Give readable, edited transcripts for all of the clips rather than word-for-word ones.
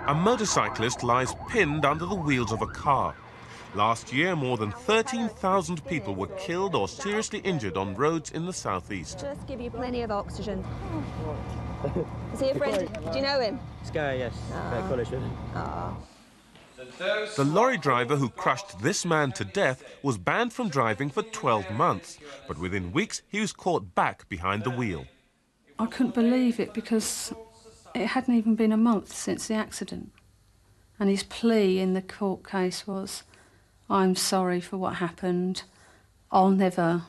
A motorcyclist lies pinned under the wheels of a car. Last year, more than 13,000 people were killed or seriously injured on roads in the southeast. Just give you plenty of oxygen. Is he a friend? Do you know him? Sky, yes. The lorry driver who crushed this man to death was banned from driving for 12 months, but within weeks he was caught back behind the wheel. I couldn't believe it because it hadn't even been a month since the accident. And his plea in the court case was, "I'm sorry for what happened. I'll never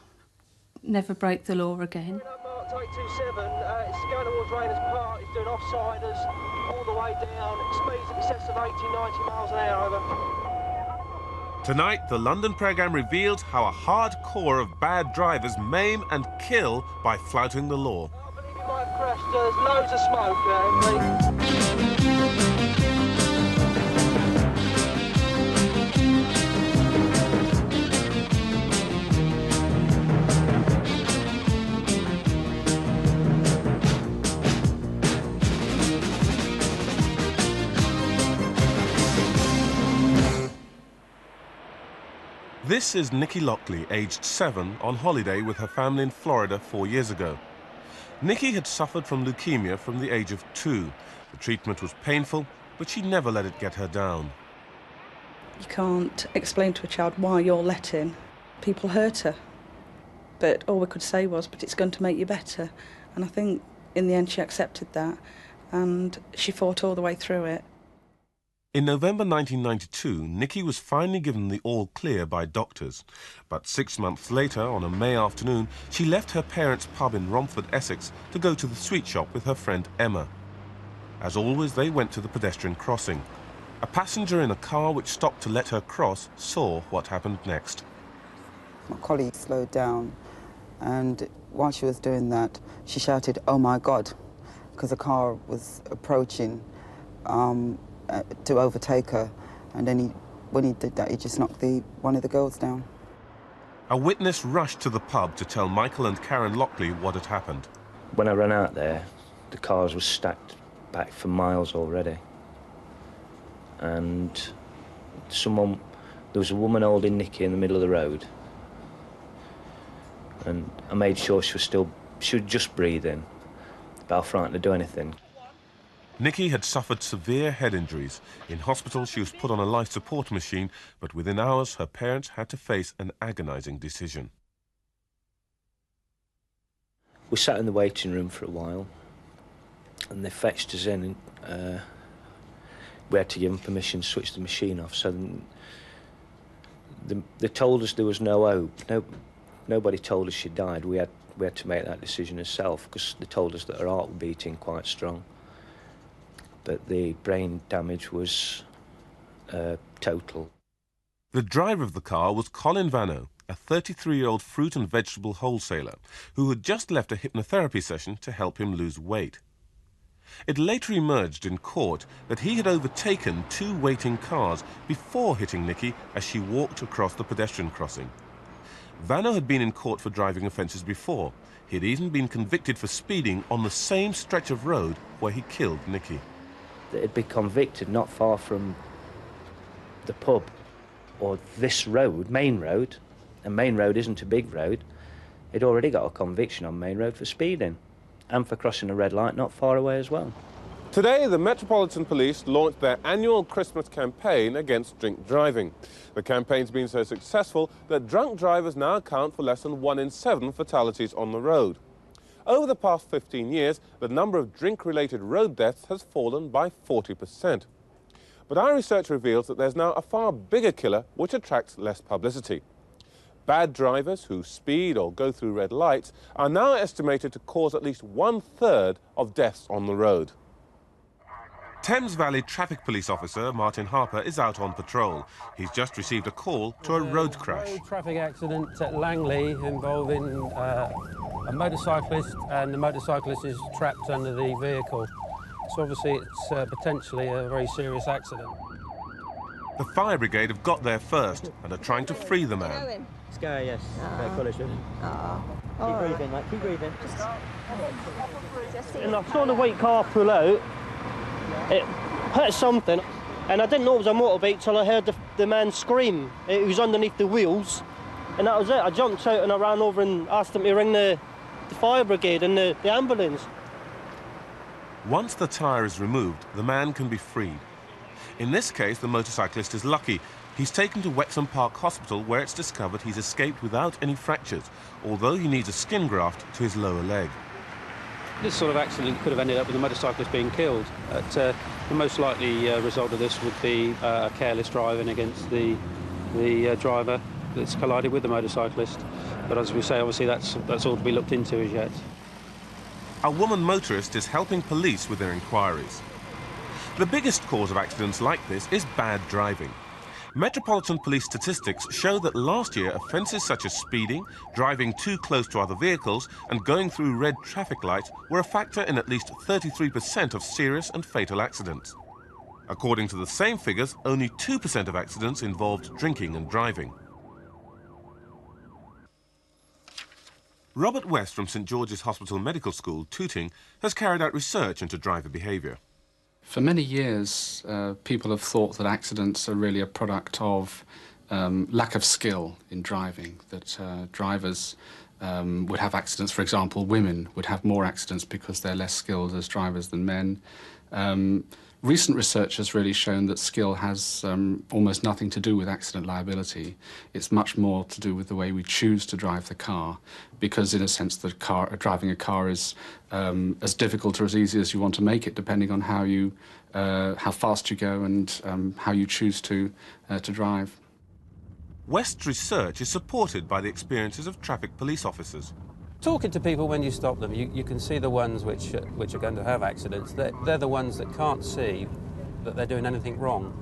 break the law again." Mark 827, it's going towards Rayners Park, it's doing offsiders all the way down, speeds in excess of 80-90 miles an hour, over. Tonight, the London programme reveals how a hardcore of bad drivers maim and kill by flouting the law. I believe you might have crashed, there's loads of smoke there. This is Nikki Lockley, aged 7, on holiday with her family in Florida 4 years ago. Nikki had suffered from leukemia from the age of 2. The treatment was painful, but she never let it get her down. You can't explain to a child why you're letting people hurt her. But all we could say was, but it's going to make you better. And I think in the end she accepted that, and she fought all the way through it. In November 1992, Nikki was finally given the all-clear by doctors. But 6 months later, on a May afternoon, she left her parents' pub in Romford, Essex, to go to the sweet shop with her friend Emma. As always, they went to the pedestrian crossing. A passenger in a car which stopped to let her cross saw what happened next. My colleague slowed down, and while she was doing that, she shouted, "Oh my God," because a car was approaching to overtake her, and then when he did that, he just knocked one of the girls down. A witness rushed to the pub to tell Michael and Karen Lockley what had happened. When I ran out there, the cars were stacked back for miles already. And there was a woman holding Nikki in the middle of the road. And I made sure she was just breathing, but I was frightened to do anything. Nikki had suffered severe head injuries. In hospital, she was put on a life support machine, but within hours, her parents had to face an agonizing decision. We sat in the waiting room for a while, and they fetched us in, and we had to give them permission to switch the machine off. So they told us there was no hope. Nobody told us she died. We had to make that decision ourselves, because they told us that her heart was beating quite strong. But the brain damage was total. The driver of the car was Colin Vano, a 33-year-old fruit and vegetable wholesaler who had just left a hypnotherapy session to help him lose weight. It later emerged in court that he had overtaken 2 waiting cars before hitting Nikki as she walked across the pedestrian crossing. Vano had been in court for driving offences before. He had even been convicted for speeding on the same stretch of road where he killed Nikki. They'd be convicted not far from the pub or this road, Main Road, and Main Road isn't a big road. He'd already got a conviction on Main Road for speeding and for crossing a red light not far away as well. Today, the Metropolitan Police launched their annual Christmas campaign against drink driving. The campaign's been so successful that drunk drivers now account for less than 1 in 7 fatalities on the road. Over the past 15 years, the number of drink-related road deaths has fallen by 40%. But our research reveals that there's now a far bigger killer which attracts less publicity. Bad drivers who speed or go through red lights are now estimated to cause at least 1/3 of deaths on the road. Thames Valley Traffic Police Officer Martin Harper is out on patrol. He's just received a call to a road crash. Traffic accident at Langley involving a motorcyclist, and the motorcyclist is trapped under the vehicle. So obviously it's potentially a very serious accident. The fire brigade have got there first and are trying to free the man. Sky, yes. Collision. Keep breathing, mate. Keep breathing. And I saw the white car pull out. hit something, and I didn't know it was a motorbike till I heard the man scream. It was underneath the wheels, and that was it. I jumped out and I ran over and asked him to ring the fire brigade and the ambulance. Once the tyre is removed, the man can be freed. In this case, the motorcyclist is lucky. He's taken to Wexham Park Hospital, where it's discovered he's escaped without any fractures, although he needs a skin graft to his lower leg. This sort of accident could have ended up with the motorcyclist being killed. But, the most likely result of this would be a careless driving against the driver that's collided with the motorcyclist. But as we say, obviously that's all to be looked into as yet. A woman motorist is helping police with their inquiries. The biggest cause of accidents like this is bad driving. Metropolitan Police statistics show that last year offences such as speeding, driving too close to other vehicles and going through red traffic lights were a factor in at least 33% of serious and fatal accidents. According to the same figures, only 2% of accidents involved drinking and driving. Robert West from St George's Hospital Medical School, Tooting, has carried out research into driver behaviour. For many years, people have thought that accidents are really a product of lack of skill in driving, that drivers would have accidents. For example, women would have more accidents because they're less skilled as drivers than men. Recent research has really shown that skill has almost nothing to do with accident liability. It's much more to do with the way we choose to drive the car, because in a sense driving a car is as difficult or as easy as you want to make it, depending on how fast you go and how you choose to drive. West's research is supported by the experiences of traffic police officers. Talking to people when you stop them, you can see the ones which are going to have accidents. They're the ones that can't see that they're doing anything wrong,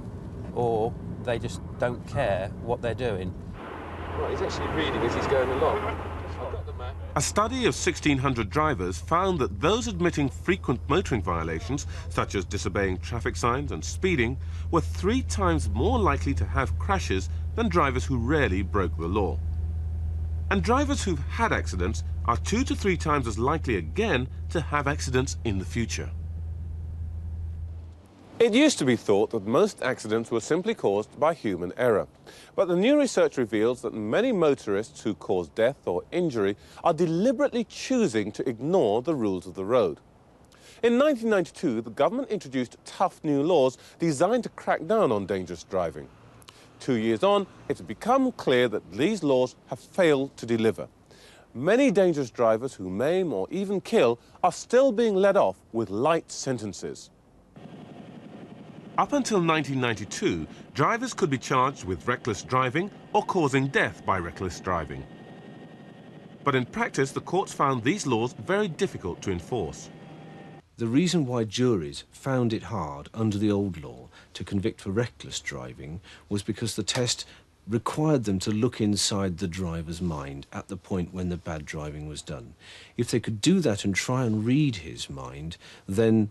or they just don't care what they're doing. Right, he's actually reading as he's going along. I've got the map. A study of 1,600 drivers found that those admitting frequent motoring violations, such as disobeying traffic signs and speeding, were 3 times more likely to have crashes than drivers who rarely broke the law. And drivers who've had accidents are 2 to 3 times as likely again to have accidents in the future. It used to be thought that most accidents were simply caused by human error. But the new research reveals that many motorists who cause death or injury are deliberately choosing to ignore the rules of the road. In 1992, the government introduced tough new laws designed to crack down on dangerous driving. 2 years on, it's become clear that these laws have failed to deliver. Many dangerous drivers who maim or even kill are still being let off with light sentences. Up until 1992, drivers could be charged with reckless driving or causing death by reckless driving. But in practice, the courts found these laws very difficult to enforce. The reason why juries found it hard under the old law to convict for reckless driving was because the test required them to look inside the driver's mind at the point when the bad driving was done. If they could do that and try and read his mind, then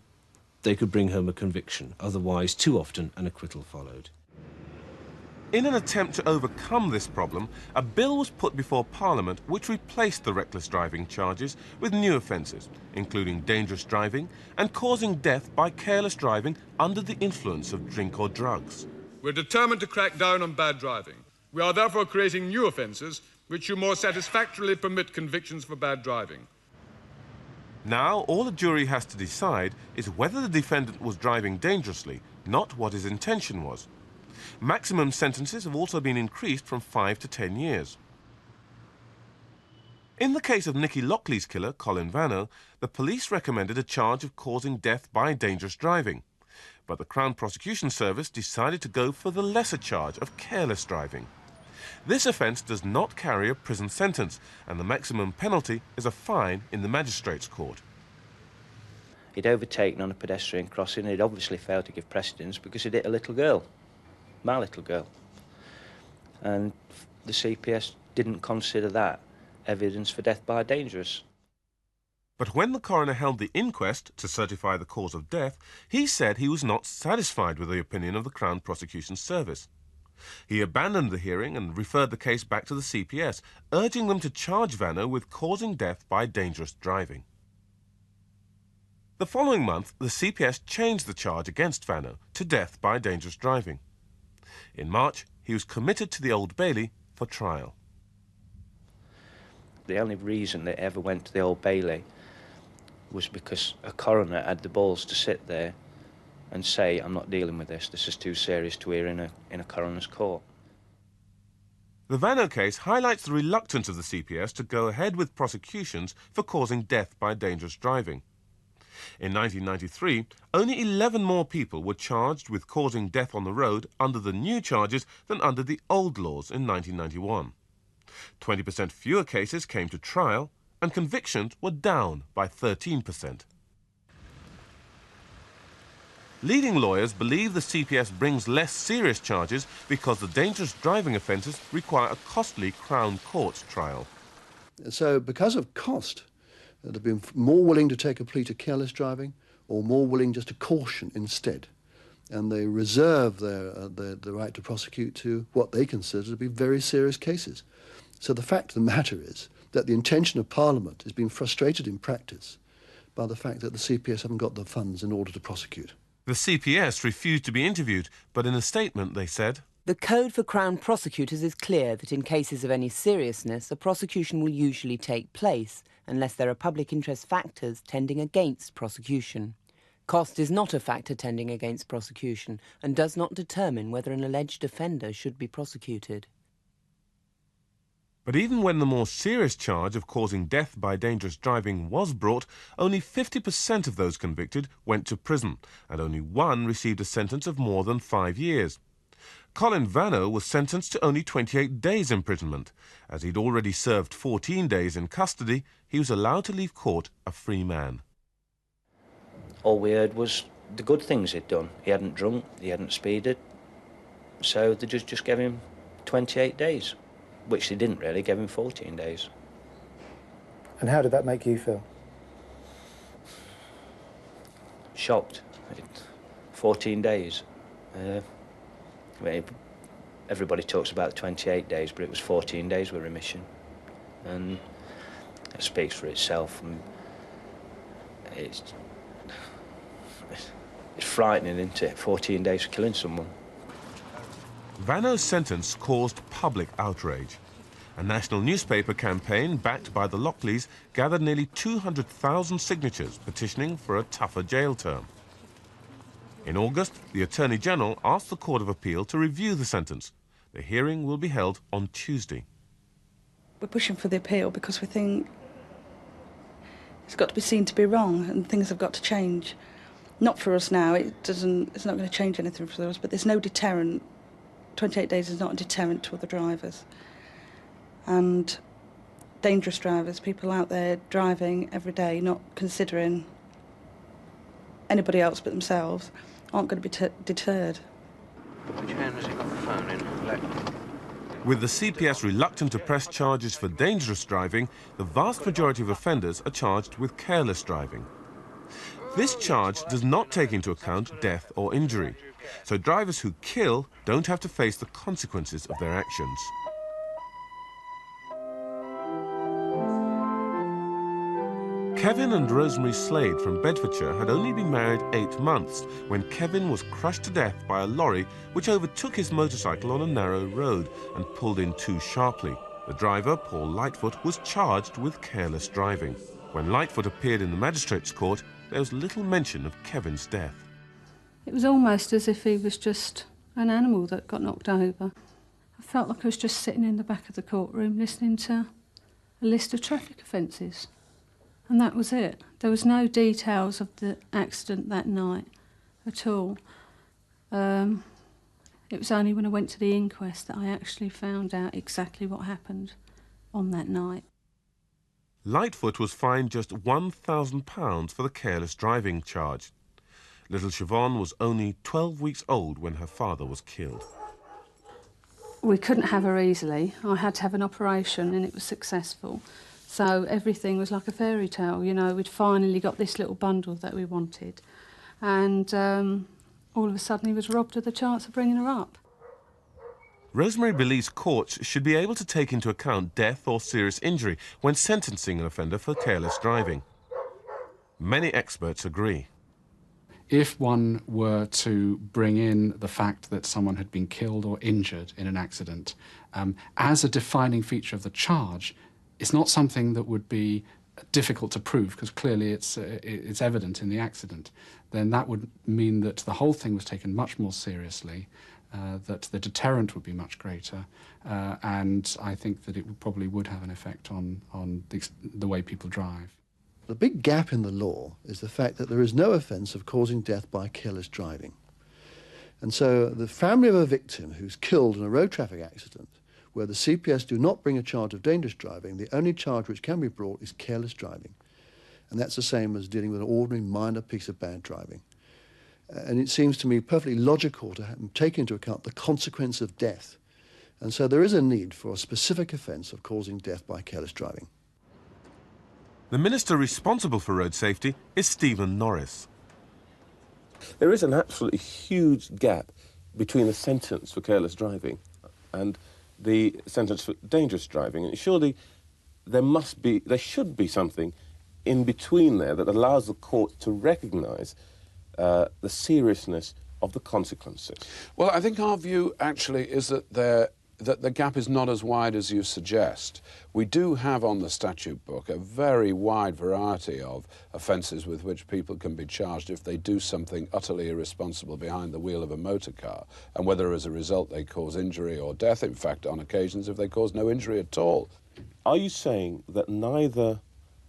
they could bring home a conviction. Otherwise, too often, an acquittal followed. In an attempt to overcome this problem, a bill was put before Parliament which replaced the reckless driving charges with new offences, including dangerous driving and causing death by careless driving under the influence of drink or drugs. We're determined to crack down on bad driving. We are therefore creating new offences which should more satisfactorily permit convictions for bad driving. Now, all a jury has to decide is whether the defendant was driving dangerously, not what his intention was. Maximum sentences have also been increased from 5 to 10 years. In the case of Nicky Lockley's killer, Colin Vanno, the police recommended a charge of causing death by dangerous driving. But the Crown Prosecution Service decided to go for the lesser charge of careless driving. This offence does not carry a prison sentence, and the maximum penalty is a fine in the magistrate's court. He'd overtaken on a pedestrian crossing. He'd obviously failed to give precedence because he'd hit a little girl, my little girl. And the CPS didn't consider that evidence for death by dangerous. But when the coroner held the inquest to certify the cause of death, he said he was not satisfied with the opinion of the Crown Prosecution Service. He abandoned the hearing and referred the case back to the CPS, urging them to charge Vanno with causing death by dangerous driving. The following month, the CPS changed the charge against Vanno to death by dangerous driving. In March, he was committed to the Old Bailey for trial. The only reason they ever went to the Old Bailey was because a coroner had the balls to sit there and say, I'm not dealing with this, this is too serious to hear in a coroner's court. The Vanno case highlights the reluctance of the CPS to go ahead with prosecutions for causing death by dangerous driving. In 1993, only 11 more people were charged with causing death on the road under the new charges than under the old laws in 1991. 20% fewer cases came to trial, and convictions were down by 13%. Leading lawyers believe the CPS brings less serious charges because the dangerous driving offences require a costly Crown Court trial. So because of cost, they've been more willing to take a plea to careless driving or more willing just to caution instead. And they reserve the right to prosecute to what they consider to be very serious cases. So the fact of the matter is that the intention of Parliament is being frustrated in practice by the fact that the CPS haven't got the funds in order to prosecute. The CPS refused to be interviewed, but in a statement they said, "The code for Crown prosecutors is clear that in cases of any seriousness, a prosecution will usually take place unless there are public interest factors tending against prosecution. Cost is not a factor tending against prosecution and does not determine whether an alleged offender should be prosecuted." But even when the more serious charge of causing death by dangerous driving was brought, only 50% of those convicted went to prison, and only one received a sentence of more than 5 years. Colin Vanno was sentenced to only 28 days imprisonment. As he'd already served 14 days in custody, he was allowed to leave court a free man. All we heard was the good things he'd done. He hadn't drunk, he hadn't speeded, so the judge just gave him 28 days. Which they didn't really, gave him 14 days. And how did that make you feel? Shocked. 14 days. Everybody talks about 28 days, but it was 14 days with remission. And it speaks for itself. And it's frightening, isn't it? 14 days for killing someone. Vanno's sentence caused public outrage. A national newspaper campaign backed by the Lockleys gathered nearly 200,000 signatures petitioning for a tougher jail term. In August, the Attorney General asked the Court of Appeal to review the sentence. The hearing will be held on Tuesday. We're pushing for the appeal because we think it's got to be seen to be wrong and things have got to change. Not for us now, it's not going to change anything for us, but there's no deterrent. 28 days is not a deterrent to other drivers. And dangerous drivers, people out there driving every day, not considering anybody else but themselves, aren't going to be deterred. Which hand has he got the phone in? Left. With the CPS reluctant to press charges for dangerous driving, the vast majority of offenders are charged with careless driving. This charge does not take into account death or injury, so drivers who kill don't have to face the consequences of their actions. Kevin and Rosemary Slade from Bedfordshire had only been married 8 months when Kevin was crushed to death by a lorry which overtook his motorcycle on a narrow road and pulled in too sharply. The driver, Paul Lightfoot, was charged with careless driving. When Lightfoot appeared in the magistrate's court, there was little mention of Kevin's death. It was almost as if he was just an animal that got knocked over. I felt like I was just sitting in the back of the courtroom listening to a list of traffic offences. And that was it. There was no details of the accident that night at all. It was only when I went to the inquest that I actually found out exactly what happened on that night. Lightfoot was fined just £1,000 for the careless driving charge. Little Siobhan was only 12 weeks old when her father was killed. We couldn't have her easily. I had to have an operation and it was successful. So everything was like a fairy tale, you know. We'd finally got this little bundle that we wanted. And all of a sudden he was robbed of the chance of bringing her up. Rosemary believes courts should be able to take into account death or serious injury when sentencing an offender for careless driving. Many experts agree. If one were to bring in the fact that someone had been killed or injured in an accident as a defining feature of the charge, it's not something that would be difficult to prove, because clearly it's evident in the accident. Then that would mean that the whole thing was taken much more seriously, that the deterrent would be much greater, and I think that it probably would have an effect on the way people drive. The big gap in the law is the fact that there is no offence of causing death by careless driving. And so the family of a victim who's killed in a road traffic accident, where the CPS do not bring a charge of dangerous driving, the only charge which can be brought is careless driving. And that's the same as dealing with an ordinary minor piece of bad driving. And it seems to me perfectly logical to take into account the consequence of death. And so there is a need for a specific offence of causing death by careless driving. The minister responsible for road safety is Stephen Norris. There is an absolutely huge gap between the sentence for careless driving and the sentence for dangerous driving. And surely there should be something in between there that allows the court to recognise the seriousness of the consequences. Well, I think our view actually is that the gap is not as wide as you suggest. We do have on the statute book a very wide variety of offences with which people can be charged if they do something utterly irresponsible behind the wheel of a motor car, and whether as a result they cause injury or death, in fact on occasions if they cause no injury at all. Are you saying that neither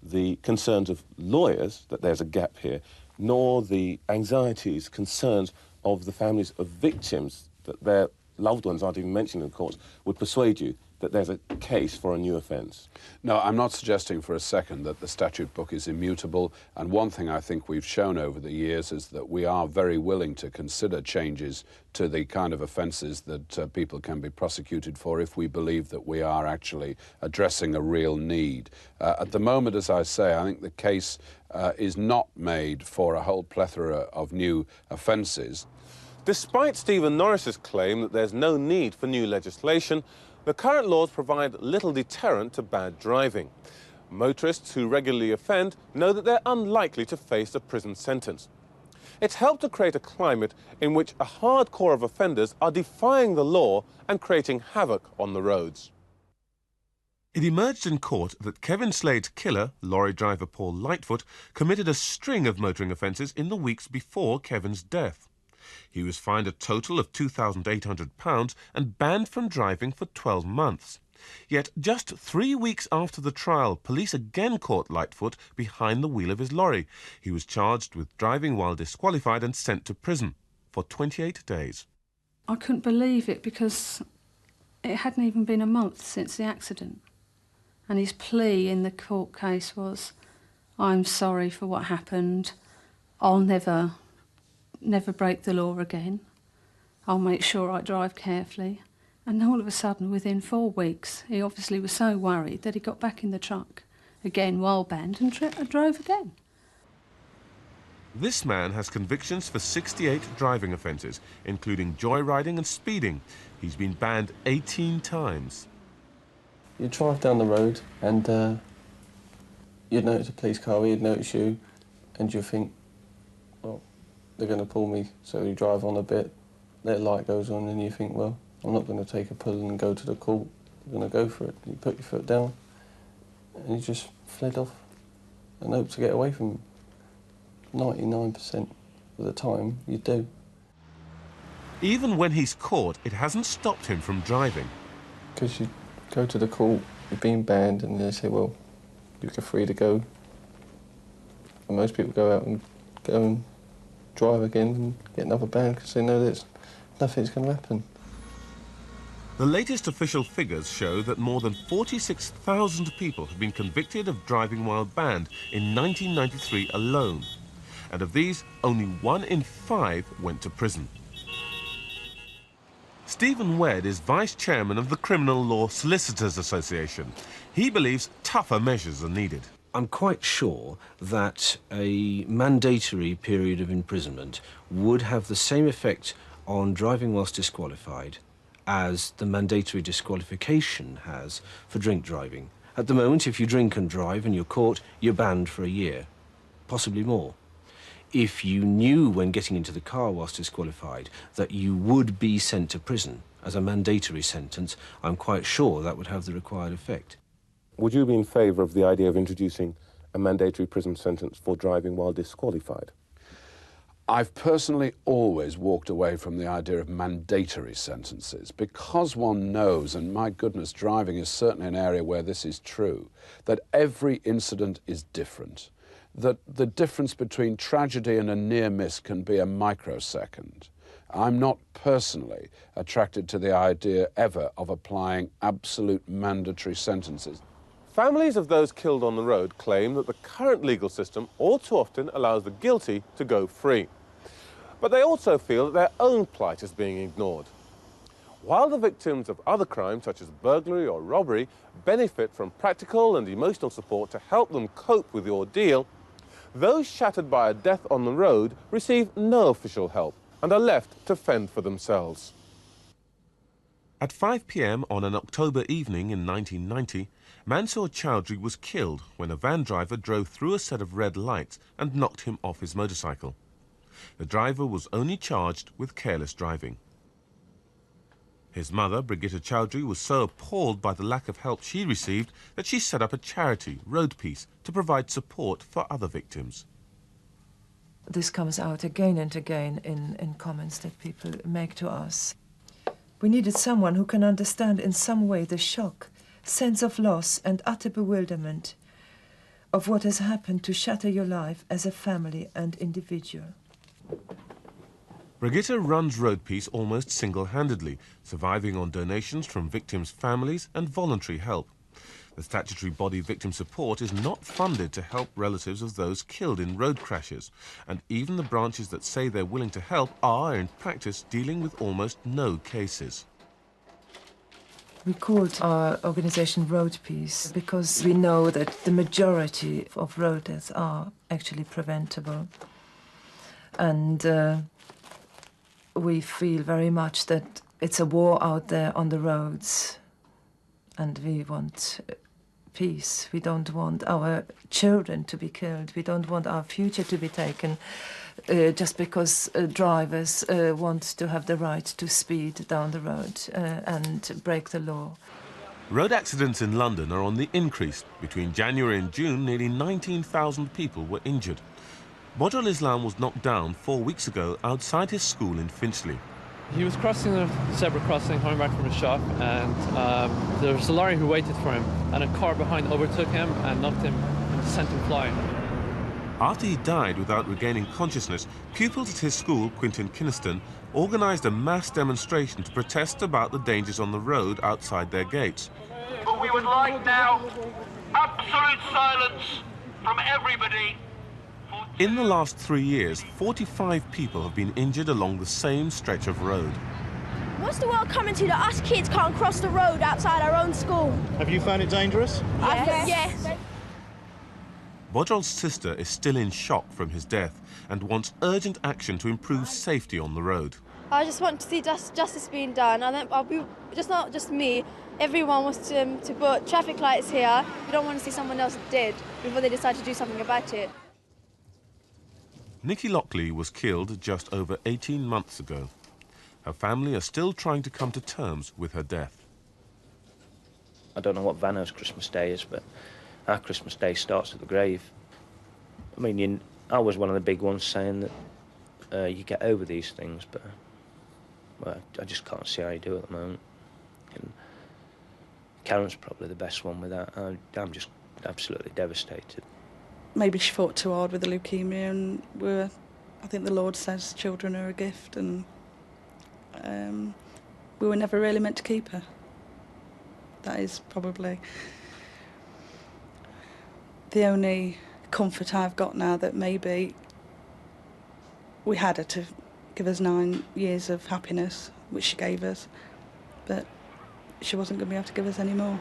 the concerns of lawyers, that there's a gap here, nor the anxieties, concerns of the families of victims, that their loved ones aren't even mentioned in courts, would persuade you that there's a case for a new offence? No, I'm not suggesting for a second that the statute book is immutable, and one thing I think we've shown over the years is that we are very willing to consider changes to the kind of offences that people can be prosecuted for if we believe that we are actually addressing a real need. At the moment, as I say, I think the case is not made for a whole plethora of new offences. Despite Stephen Norris's claim that there's no need for new legislation, the current laws provide little deterrent to bad driving. Motorists who regularly offend know that they're unlikely to face a prison sentence. It's helped to create a climate in which a hardcore of offenders are defying the law and creating havoc on the roads. It emerged in court that Kevin Slade's killer, lorry driver Paul Lightfoot, committed a string of motoring offences in the weeks before Kevin's death. He was fined a total of £2,800 and banned from driving for 12 months. Yet just 3 weeks after the trial, police again caught Lightfoot behind the wheel of his lorry. He was charged with driving while disqualified and sent to prison for 28 days. I couldn't believe it because it hadn't even been a month since the accident. And his plea in the court case was, "I'm sorry for what happened. I'll never break the law again. I'll make sure I drive carefully." And all of a sudden, within 4 weeks, he obviously was so worried that he got back in the truck again while banned and drove again. This man has convictions for 68 driving offences, including joyriding and speeding. He's been banned 18 times. You drive down the road and you'd notice a police car, he'd notice you, and you think, well, they're going to pull me, so you drive on a bit, their light goes on, and you think, well, I'm not going to take a pull and go to the court, I'm going to go for it. You put your foot down, and you just fled off and hope to get away from him. 99% of the time, you do. Even when he's caught, it hasn't stopped him from driving. Because you go to the court, you're being banned, and they say, well, you're free to go. And most people go out and go and drive again and get another ban because they know that nothing's going to happen. The latest official figures show that more than 46,000 people have been convicted of driving while banned in 1993 alone. And of these, only 1 in 5 went to prison. Stephen Wedd is vice chairman of the Criminal Law Solicitors Association. He believes tougher measures are needed. I'm quite sure that a mandatory period of imprisonment would have the same effect on driving whilst disqualified as the mandatory disqualification has for drink driving. At the moment, if you drink and drive and you're caught, you're banned for a year. possibly more. If you knew when getting into the car whilst disqualified that you would be sent to prison as a mandatory sentence, I'm quite sure that would have the required effect. Would you be in favour of the idea of introducing a mandatory prison sentence for driving while disqualified? I've personally always walked away from the idea of mandatory sentences because one knows, and my goodness, driving is certainly an area where this is true, that every incident is different, that the difference between tragedy and a near miss can be a microsecond. I'm not personally attracted to the idea ever of applying absolute mandatory sentences. Families of those killed on the road claim that the current legal system all too often allows the guilty to go free. But they also feel that their own plight is being ignored. While the victims of other crimes, such as burglary or robbery, benefit from practical and emotional support to help them cope with the ordeal, those shattered by a death on the road receive no official help and are left to fend for themselves. At 5 p.m. on an October evening in 1990, Mansoor Chowdhury was killed when a van driver drove through a set of red lights and knocked him off his motorcycle. The driver was only charged with careless driving. His mother, Brigitte Chowdhury, was so appalled by the lack of help she received that she set up a charity, Road Peace, to provide support for other victims. This comes out again and again in comments that people make to us. We needed someone who can understand in some way the shock, sense of loss and utter bewilderment of what has happened to shatter your life as a family and individual. Brigitte runs Road Peace almost single-handedly, surviving on donations from victims' families and voluntary help. The statutory body Victim Support is not funded to help relatives of those killed in road crashes, and even the branches that say they're willing to help are, in practice, dealing with almost no cases. We called our organisation Road Peace because we know that the majority of road deaths are actually preventable. And we feel very much that it's a war out there on the roads, and we want peace. We don't want our children to be killed. We don't want our future to be taken just because drivers want to have the right to speed down the road and break the law. Road accidents in London are on the increase. Between January and June, nearly 19,000 people were injured. Bojol Islam was knocked down 4 weeks ago outside his school in Finchley. He was crossing a zebra crossing, coming back from a shop, and there was a lorry who waited for him, and a car behind overtook him and knocked him and sent him flying. After he died without regaining consciousness, pupils at his school, Quintin Kynaston, organised a mass demonstration to protest about the dangers on the road outside their gates. But we would like now absolute silence from everybody. In the last 3 years, 45 people have been injured along the same stretch of road. What's the world coming to that us kids can't cross the road outside our own school? Have you found it dangerous? Yes. Bojol's sister is still in shock from his death and wants urgent action to improve safety on the road. I just want to see justice being done. I'll be just not just me. Everyone wants to put traffic lights here. We don't want to see someone else dead before they decide to do something about it. Nikki Lockley was killed just over 18 months ago. Her family are still trying to come to terms with her death. I don't know what Vano's Christmas Day is, but our Christmas Day starts at the grave. I mean, I was one of the big ones saying that you get over these things, but well, I just can't see how you do it at the moment. And Karen's probably the best one with that. I'm just absolutely devastated. Maybe she fought too hard with the leukemia, and I think the Lord says children are a gift, and we were never really meant to keep her. That is probably the only comfort I've got now, that maybe we had her to give us 9 years of happiness, which she gave us, but she wasn't going to be able to give us any more.